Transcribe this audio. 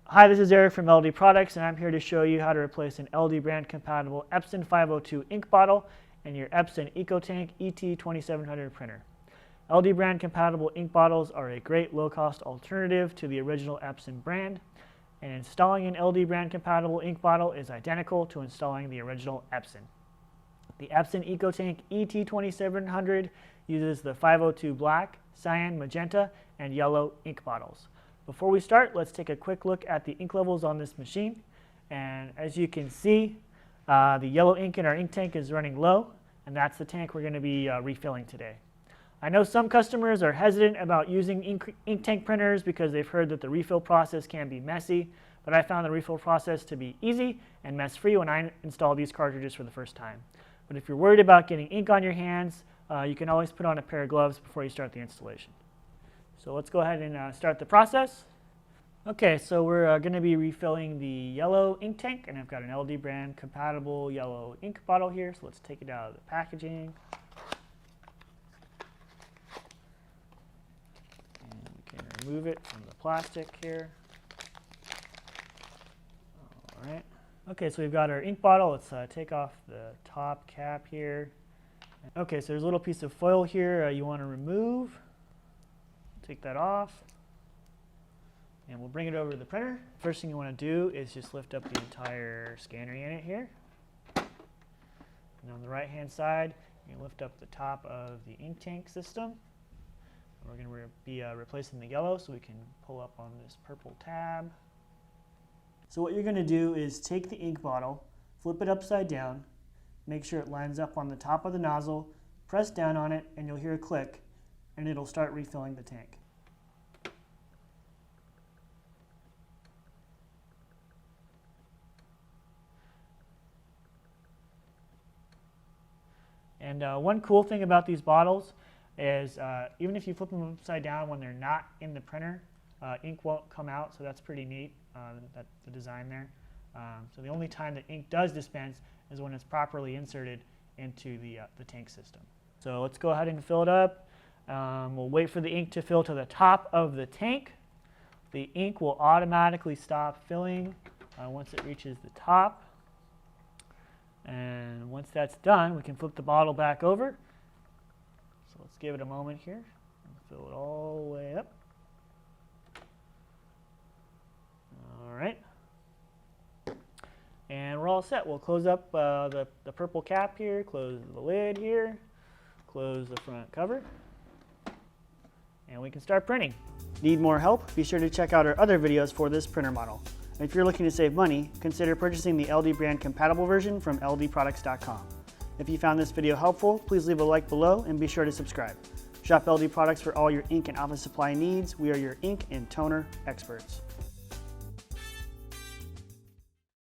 Hi, this is Eric from LD Products, and I'm here to show you how to replace an LD brand compatible Epson 502 ink bottle in your Epson EcoTank ET-2700 printer. LD brand compatible ink bottles are a great low-cost alternative to the original Epson brand, and installing an LD brand compatible ink bottle is identical to installing the original Epson. The Epson EcoTank ET-2700 uses the 502 black, cyan, magenta, and yellow ink bottles. Before we start, let's take a quick look at the ink levels on this machine. And as you can see, the yellow ink in our ink tank is running low, and that's the tank we're going to be refilling today. I know some customers are hesitant about using ink tank printers because they've heard that the refill process can be messy, but I found the refill process to be easy and mess-free when I installed these cartridges for the first time. But if you're worried about getting ink on your hands, you can always put on a pair of gloves before you start the installation. So let's go ahead and start the process. Okay, so we're going to be refilling the yellow ink tank, and I've got an LD brand compatible yellow ink bottle here, so let's take it out of the packaging. And we can remove it from the plastic here. All right. Okay, so we've got our ink bottle. Let's take off the top cap here. Okay, so there's a little piece of foil here you want to remove. Take that off, and we'll bring it over to the printer. First thing you want to do is just lift up the entire scanner unit here. And on the right hand side, you lift up the top of the ink tank system. We're going to be replacing the yellow, so we can pull up on this purple tab. So what you're going to do is take the ink bottle, flip it upside down, make sure it lines up on the top of the nozzle, press down on it, and you'll hear a click, and it'll start refilling the tank. And one cool thing about these bottles is even if you flip them upside down when they're not in the printer, ink won't come out, so that's pretty neat, the design there. So the only time that ink does dispense is when it's properly inserted into the tank system. So let's go ahead and fill it up. We'll wait for the ink to fill to the top of the tank. The ink will automatically stop filling once it reaches the top. And once that's done, we can flip the bottle back over. So let's give it a moment here and fill it all the way up. All right. And we're all set. We'll close up the purple cap here, close the lid here, close the front cover, and we can start printing. Need more help? Be sure to check out our other videos for this printer model. And if you're looking to save money, consider purchasing the LD brand compatible version from ldproducts.com. If you found this video helpful, please leave a like below and be sure to subscribe. Shop LD Products for all your ink and office supply needs. We are your ink and toner experts.